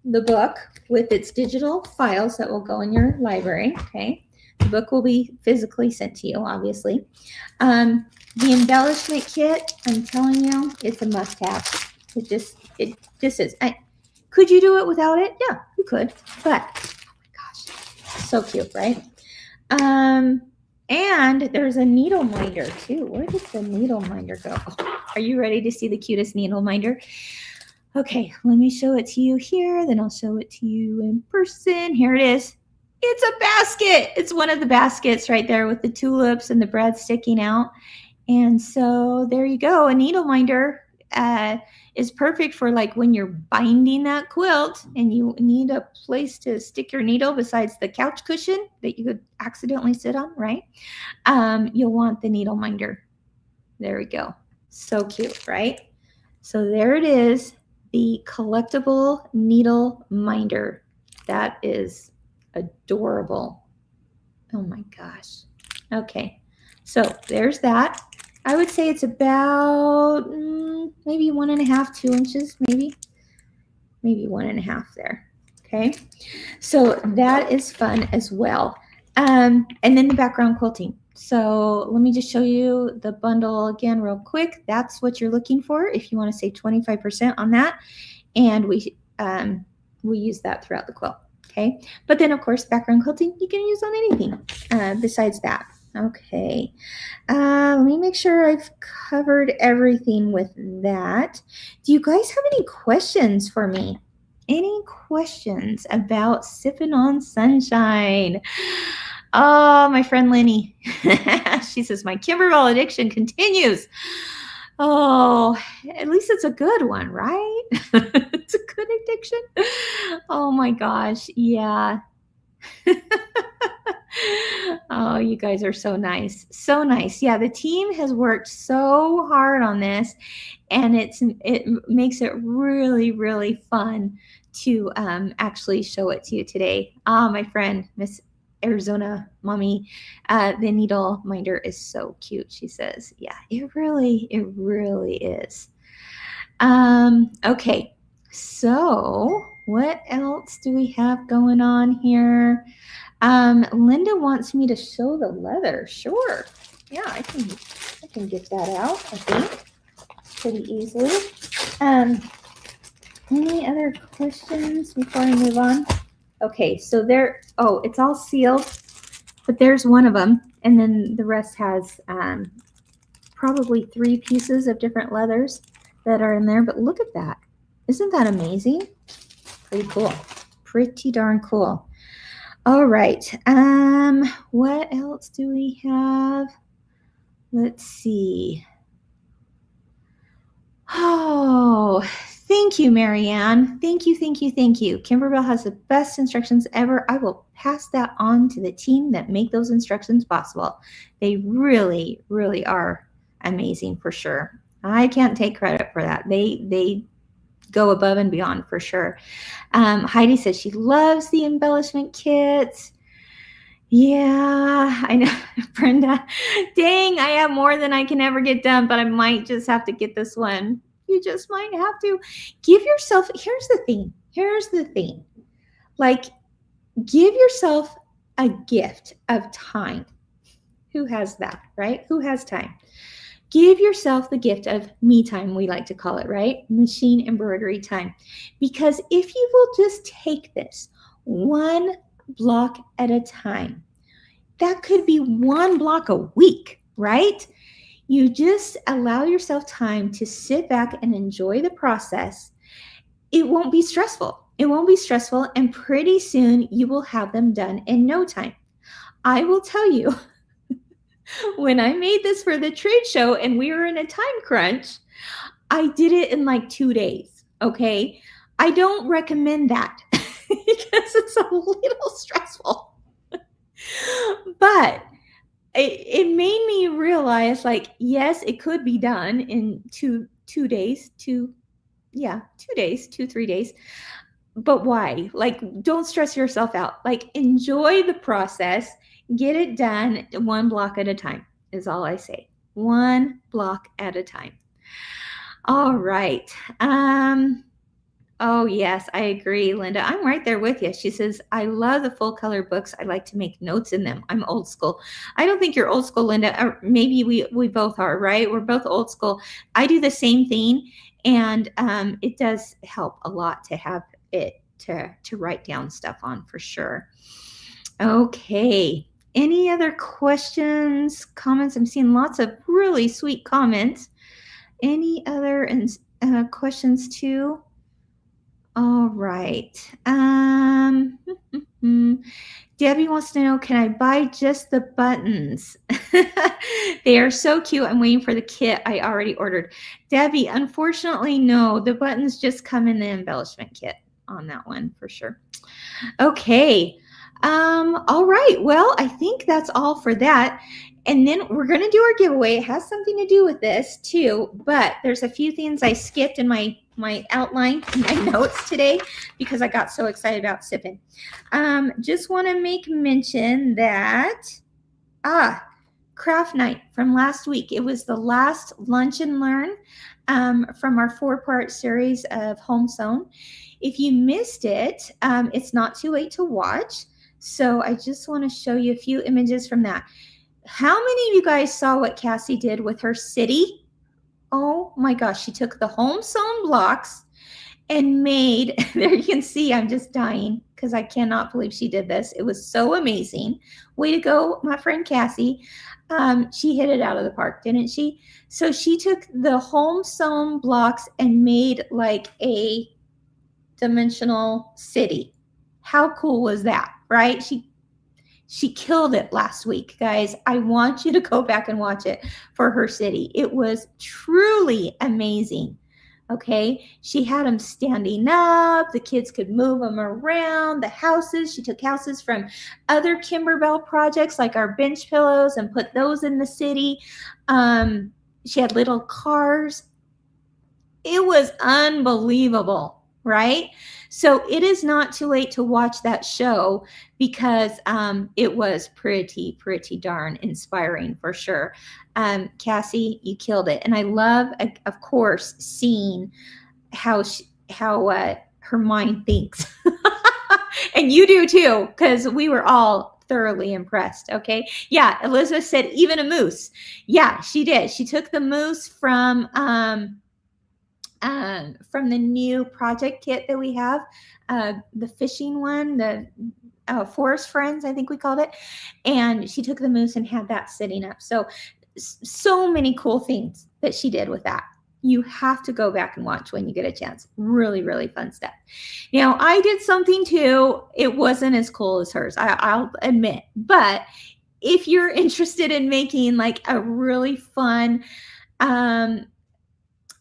the book with its digital files that will go in your library. Okay. The book will be physically sent to you, obviously. The embellishment kit, I'm telling you, it's a must-have. It just is. Could you do it without it? Yeah, you could. But oh my gosh, so cute, right? And there's a needle minder too. Where did the needle minder go? Oh, are you ready to see the cutest needle minder? Okay, let me show it to you here. Then I'll show it to you in person. Here it is. It's a basket. It's one of the baskets right there with the tulips and the bread sticking out. And so there you go. A needle minder is perfect for like when you're binding that quilt and you need a place to stick your needle besides the couch cushion that you could accidentally sit on, right? You'll want the needle minder. There we go. So cute, right? So there it is, the collectible needle minder. That is adorable. Oh my gosh. Okay, so there's that. I would say it's about maybe 1.5, 2 inches, maybe 1.5 there. Okay, so that is fun as well. And then the background quilting. So let me just show you the bundle again real quick. That's what you're looking for if you want to save 25% on that. And we use that throughout the quilt. Okay, but then of course background quilting you can use on anything besides that. Okay, let me make sure I've covered everything with that. Do you guys have any questions for me? Any questions about sipping on sunshine? Oh, my friend Lenny. She says, my Kimberbell addiction continues. Oh, at least it's a good one, right? It's a good addiction. Oh my gosh. Yeah. Oh, you guys are so nice. So nice. Yeah, the team has worked so hard on this, and it makes it really, really fun to actually show it to you today. My friend, Miss Arizona Mommy, the needle minder is so cute, she says. Yeah, it really is. Okay, so what else do we have going on here? Linda wants me to show the leather. Sure. Yeah, I can get that out, I think, pretty easily. Any other questions before I move on? Okay, so it's all sealed, but there's one of them, and then the rest has probably 3 pieces of different leathers that are in there, but look at that. Isn't that amazing? Pretty cool. Pretty darn cool. All right. What else do we have? Let's see. Oh, thank you, Marianne. Thank you. Kimberbell has the best instructions ever. I will pass that on to the team that make those instructions possible. They really, really are amazing for sure. I can't take credit for that. They go above and beyond for sure. Heidi says she loves the embellishment kits. Yeah, I know, Brenda. Dang, I have more than I can ever get done, but I might just have to get this one. You just might have to give yourself, here's the thing. Like, give yourself a gift of time. Who has that, right? Who has time? Give yourself the gift of me time, we like to call it, right? Machine embroidery time. Because if you will just take this one block at a time, that could be 1 block a week, right? You just allow yourself time to sit back and enjoy the process. It won't be stressful. And pretty soon you will have them done in no time. I will tell you, when I made this for the trade show and we were in a time crunch, I did it in like 2 days, okay? I don't recommend that because it's a little stressful. But it made me realize, like, yes, it could be done in 2 days, 2 days, 2-3 days. But why? Like, don't stress yourself out. Like, enjoy the process. Get it done 1 block at a time is all I say. 1 block at a time. All right. Oh, yes, I agree, Linda. I'm right there with you. She says, I love the full color books. I like to make notes in them. I'm old school. I don't think you're old school, Linda. Or maybe we both are, right? We're both old school. I do the same thing, and it does help a lot to have it to write down stuff on for sure. Okay. Any other questions, comments? I'm seeing lots of really sweet comments. Any other questions too? All right. Debbie wants to know, can I buy just the buttons? They are so cute. I'm waiting for the kit I already ordered. Debbie, unfortunately, no. The buttons just come in the embellishment kit on that one for sure. Okay. All right. Well, I think that's all for that. And then we're going to do our giveaway. It has something to do with this too, but there's a few things I skipped in my outline, my notes today, because I got so excited about sipping. Just want to make mention that, craft night from last week. It was the last lunch and learn from our 4-part series of home sewn. If you missed it, it's not too late to watch. So I just want to show you a few images from that. How many of you guys saw what Cassie did with her city? Oh my gosh, she took the home sewn blocks and made, there you can see, I'm just dying because I cannot believe she did this. It was so amazing. Way to go, my friend Cassie. She hit it out of the park, didn't she? So she took the home sewn blocks and made like a dimensional city. How cool was that, right? She killed it last week, guys. I want you to go back and watch it for her city. It was truly amazing. Okay, she had them standing up. The kids could move them around the houses. She took houses from other Kimberbell projects like our bench pillows and put those in the city. She had little cars. It was unbelievable, right? So it is not too late to watch that show because it was pretty darn inspiring for sure. Cassie, you killed it. And I love, of course, seeing how her mind thinks. And you do too, because we were all thoroughly impressed. Okay. Yeah. Elizabeth said even a moose. Yeah, she did. She took the moose from the new project kit that we have, the fishing one, the Forest Friends, I think we called it. And she took the moose and had that sitting up. So many cool things that she did with that. You have to go back and watch when you get a chance. Really fun stuff. Now, I did something too. It wasn't as cool as hers, I'll admit. But if you're interested in making like a really fun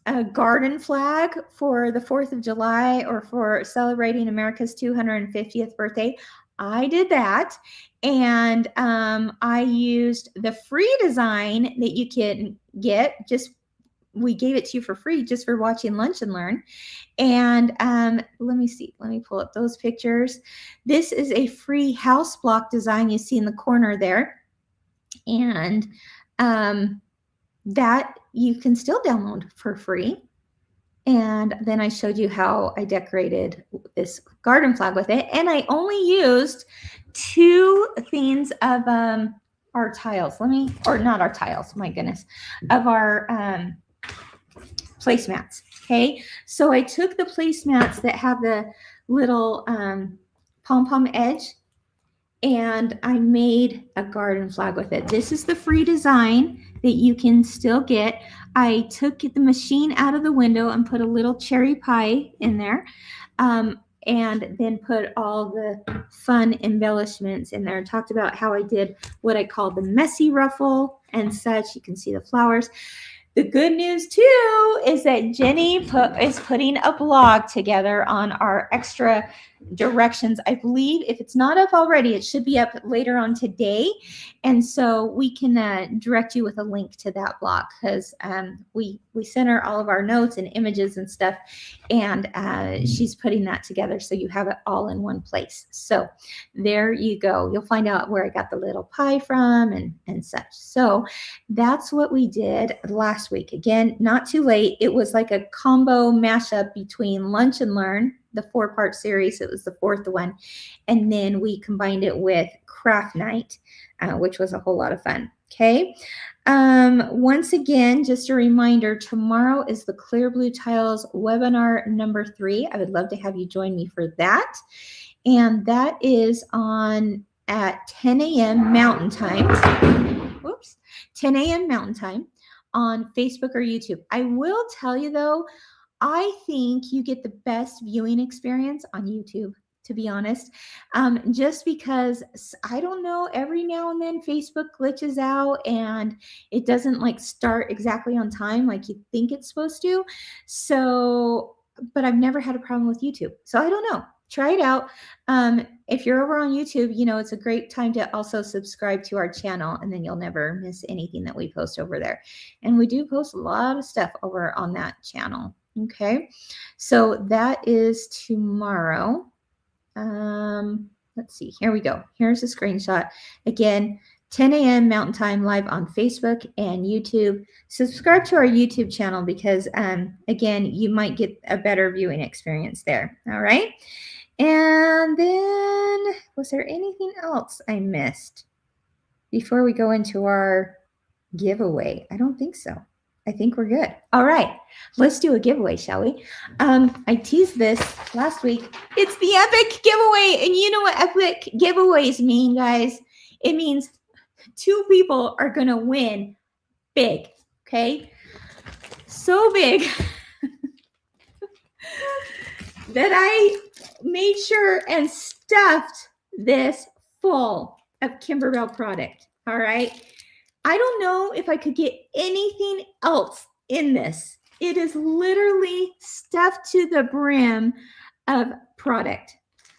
a garden flag for the 4th of July or for celebrating America's 250th birthday, I did that. And I used the free design that you can get. We gave it to you for free just for watching Lunch and Learn. And let me see. Let me pull up those pictures. This is a free house block design you see in the corner there. And that you can still download for free. And then I showed you how I decorated this garden flag with it. And I only used 2 things of our tiles. Or not our tiles, my goodness, of our placemats. Okay. So I took the placemats that have the little pom-pom edge, and I made a garden flag with it. This is the free design that you can still get. I took the machine out of the window and put a little cherry pie in there, and then put all the fun embellishments in there. And talked about how I did what I call the messy ruffle and such. You can see the flowers. The good news too is that Jenny is putting a blog together on our extra directions. I believe if it's not up already, it should be up later on today. And so we can direct you with a link to that blog, because we sent her all of our notes and images and stuff, and she's putting that together so you have it all in one place. So there you go. You'll find out where I got the little pie from and such. So that's what we did last last week. Again, not too late. It was like a combo mashup between Lunch and Learn, the 4-part series. It was the 4th one. And then we combined it with Craft Night, which was a whole lot of fun. Okay. Once again, just a reminder, tomorrow is the Clear Blue Tiles webinar number 3. I would love to have you join me for that. And that is on at 10 a.m. Mountain Time. Whoops, 10 a.m. Mountain Time on Facebook or YouTube. I will tell you though, I think you get the best viewing experience on YouTube, to be honest, just because I don't know, every now and then Facebook glitches out and it doesn't like start exactly on time like you think it's supposed to. So, but I've never had a problem with YouTube. So I don't know. Try it out. If you're over on YouTube, you know, it's a great time to also subscribe to our channel, and then you'll never miss anything that we post over there. And we do post a lot of stuff over on that channel. Okay, so that is tomorrow. Let's see, here we go. Here's a screenshot. Again, 10 a.m. Mountain Time, live on Facebook and YouTube. Subscribe to our YouTube channel because, again, you might get a better viewing experience there. All right. And then, was there anything else I missed before we go into our giveaway? I don't think so. I think we're good. All right, let's do a giveaway, shall we? I teased this last week. It's the epic giveaway. And you know what epic giveaways mean, guys? It means 2 people are going to win big, okay? So big that I made sure and stuffed this full of Kimberbell product, all right? I don't know if I could get anything else in this. It is literally stuffed to the brim of product.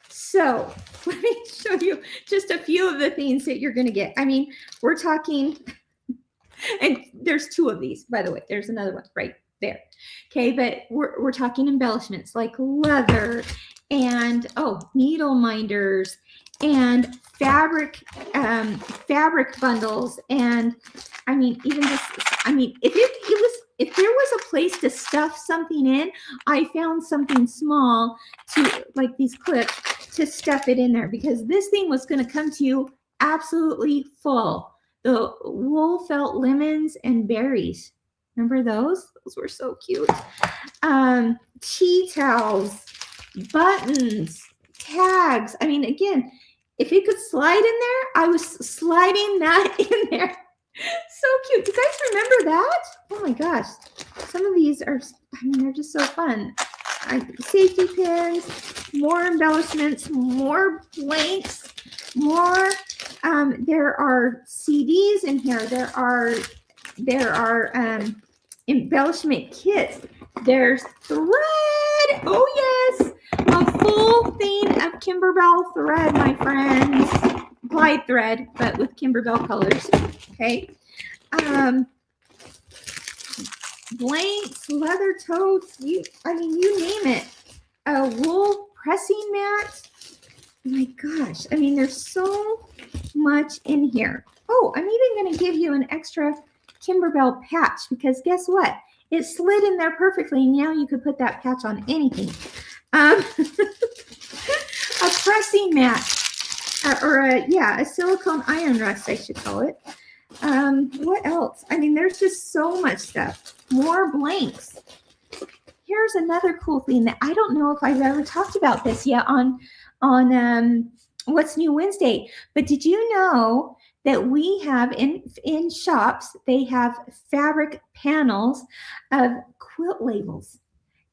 So let me show you just a few of the things that you're going to get. I mean, we're talking, and there's 2 of these, by the way. There's another one right there. Okay, but we're talking embellishments like leather and, needle minders and fabric bundles. And I mean, even just, I mean, if there was a place to stuff something in, I found something small to, like these clips, to stuff it in there, because this thing was going to come to you absolutely full. The wool felt lemons and berries. Remember those? Those were so cute. Tea towels, buttons, tags. I mean, again, if it could slide in there, I was sliding that in there. So cute. Do you guys remember that? Oh my gosh. Some of these are, I mean, they're just so fun. Safety pins, more embellishments, more blanks, more. There are CDs in here. There are embellishment kits. There's thread. Oh yes, a full thing of Kimberbell thread, my friends. Glide thread, but with Kimberbell colors. Okay. Blanks, leather totes. You name it. A wool pressing mat. Oh my gosh. I mean, there's so much in here. Oh, I'm even going to give you an extra Kimberbell patch, because guess what? It slid in there perfectly. Now you could put that patch on anything. A pressing mat, or a silicone iron rest, I should call it. What else? I mean, there's just so much stuff. More blanks. Here's another cool thing that I don't know if I've ever talked about this yet on What's New Wednesday, but did you know that we have in shops, they have fabric panels of quilt labels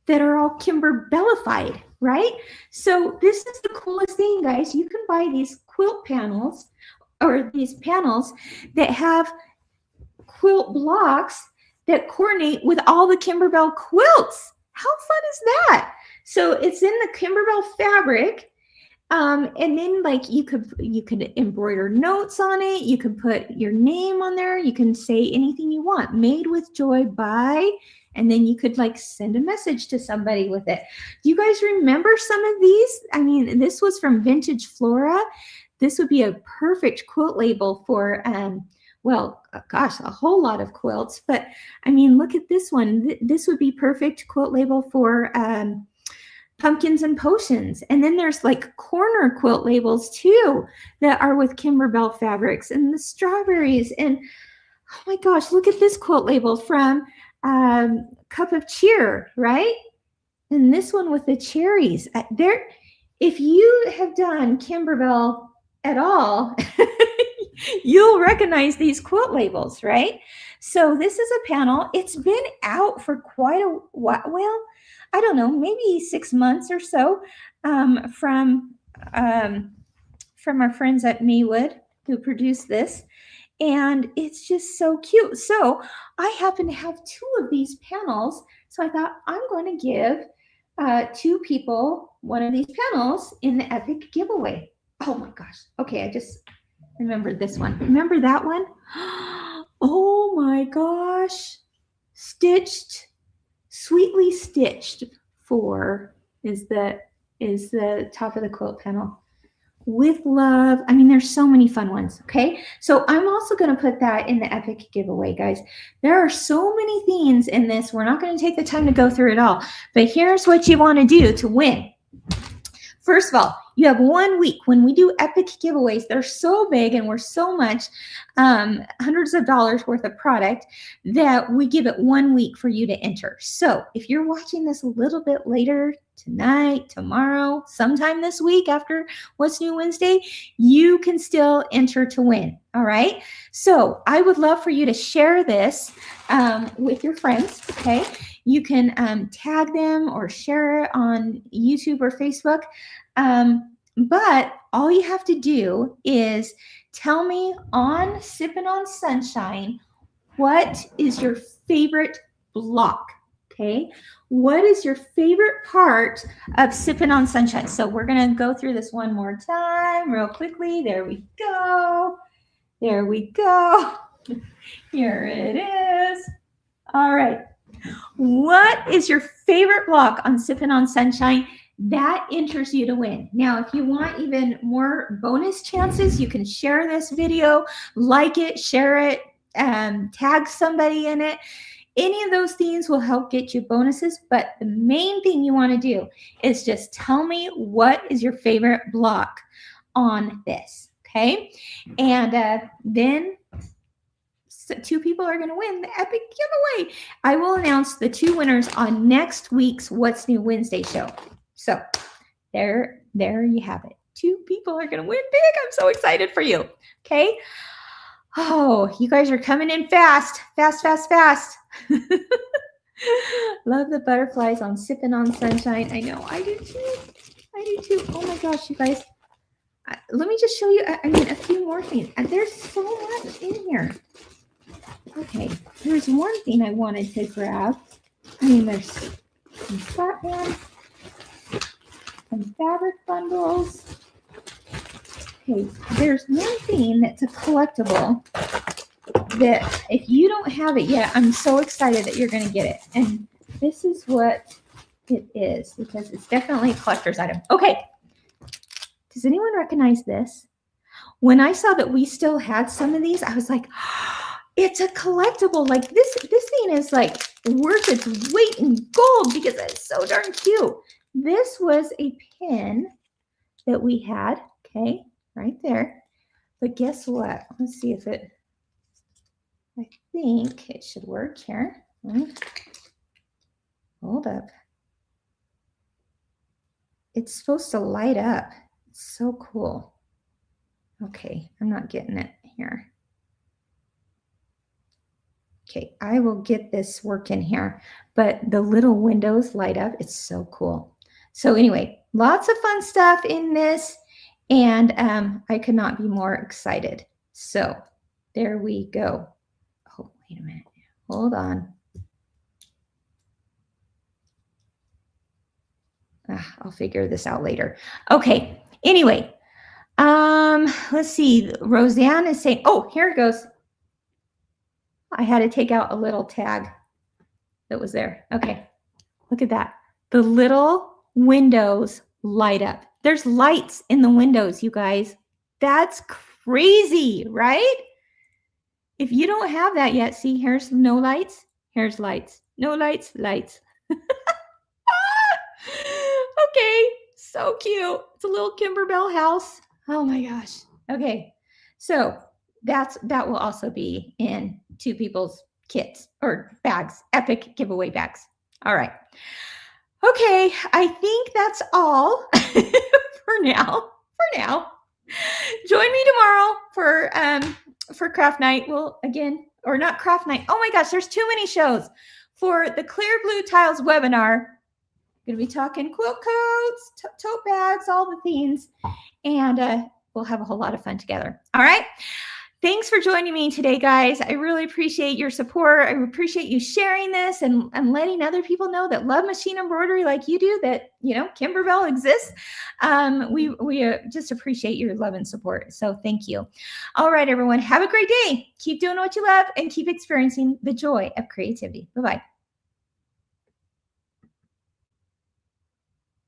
that are all Kimberbellified, right? So this is the coolest thing, guys. You can buy these quilt panels, or these panels that have quilt blocks that coordinate with all the Kimberbell quilts. How fun is that? So it's in the Kimberbell fabric. And then like you could embroider notes on it. You could put your name on there. You can say anything you want. Made with joy by, and then you could like send a message to somebody with it. Do you guys remember some of these? I mean, this was from Vintage Flora. This would be a perfect quilt label for well, gosh, a whole lot of quilts. But I mean, look at this one. This would be perfect quilt label for pumpkins and potions. And then there's like corner quilt labels too that are with Kimberbell fabrics, and the strawberries. And oh my gosh, look at this quilt label from Cup of Cheer, right? And this one with the cherries. If you have done Kimberbell at all, you'll recognize these quilt labels, right? So this is a panel. It's been out for quite a while. Well, I don't know, maybe 6 months or so, from our friends at Maywood who produced this. And it's just so cute. So I happen to have 2 of these panels. So I thought I'm going to give 2 people one of these panels in the epic giveaway. Oh my gosh. Okay, I just remembered this one. Remember that one? Oh my gosh. Stitched, sweetly stitched 4 is the top of the quilt panel. With love. I mean, there's so many fun ones. Okay. So I'm also going to put that in the epic giveaway, guys. There are so many themes in this. We're not going to take the time to go through it all, but here's what you want to do to win. First of all, you have 1 week. When we do epic giveaways, they're so big and we're so much, hundreds of dollars worth of product, that we give it 1 week for you to enter. So if you're watching this a little bit later, tonight, tomorrow, sometime this week after What's New Wednesday, you can still enter to win. All right. So I would love for you to share this with your friends. Okay. You can tag them or share it on YouTube or Facebook. But all you have to do is tell me on Sippin' on Sunshine, what is your favorite block? Okay. What is your favorite part of Sippin' on Sunshine? So we're going to go through this one more time real quickly. There we go. There we go. Here it is. All right. What is your favorite block on Sippin' on Sunshine? That enters you to win. Now, if you want even more bonus chances, you can share this video, like it, share it, tag somebody in it. Any of those things will help get you bonuses, but the main thing you want to do is just tell me what is your favorite block on this, okay? And then 2 people are going to win the epic giveaway. I will announce the 2 winners on next week's What's New Wednesday show. So there you have it. 2 people are going to win big. I'm so excited for you. Okay. Oh, you guys are coming in fast. Fast. Love the butterflies on Sippin' on Sunshine. I know. I do too. Oh my gosh, you guys. Let me just show you, a few more things. There's so much in here. Okay, there's one thing I wanted to grab. There's some flat ones, some fabric bundles. Okay, there's one thing that's a collectible that if you don't have it yet, I'm so excited that you're going to get it. And this is what it is, because it's definitely a collector's item. Okay, does anyone recognize this? When I saw that we still had some of these, I was like, it's a collectible. Like this thing is like worth its weight in gold because it's so darn cute. This was a pin that we had, okay, right there. But guess what? Let's see if I think it should work here. Hold up. It's supposed to light up. It's so cool. Okay, I'm not getting it here. Okay, I will get this working here, but the little windows light up. It's so cool. So anyway, lots of fun stuff in this, and I could not be more excited. So there we go. Oh, wait a minute. Hold on. I'll figure this out later. Okay, anyway, let's see. Roseanne is saying, oh, here it goes. I had to take out a little tag that was there. Okay, look at that. The little windows light up. There's lights in the windows, you guys. That's crazy, right? If you don't have that yet, see, here's no lights, here's lights. No lights, lights. Okay, so cute. It's a little Kimberbell house. Oh my gosh. Okay, so that will also be in two people's kits or bags, epic giveaway bags. All right. Okay, I think that's all for now. Join me tomorrow for craft night. Well, again, or not craft night. Oh my gosh, there's too many shows. For the Clear Blue Tiles webinar, going to be talking quilt coats, tote bags, all the things, and we'll have a whole lot of fun together. All right. Thanks for joining me today, guys. I really appreciate your support. I appreciate you sharing this and letting other people know that love machine embroidery like you do, that, you know, Kimberbell exists. We just appreciate your love and support. So thank you. All right, everyone. Have a great day. Keep doing what you love and keep experiencing the joy of creativity. Bye-bye.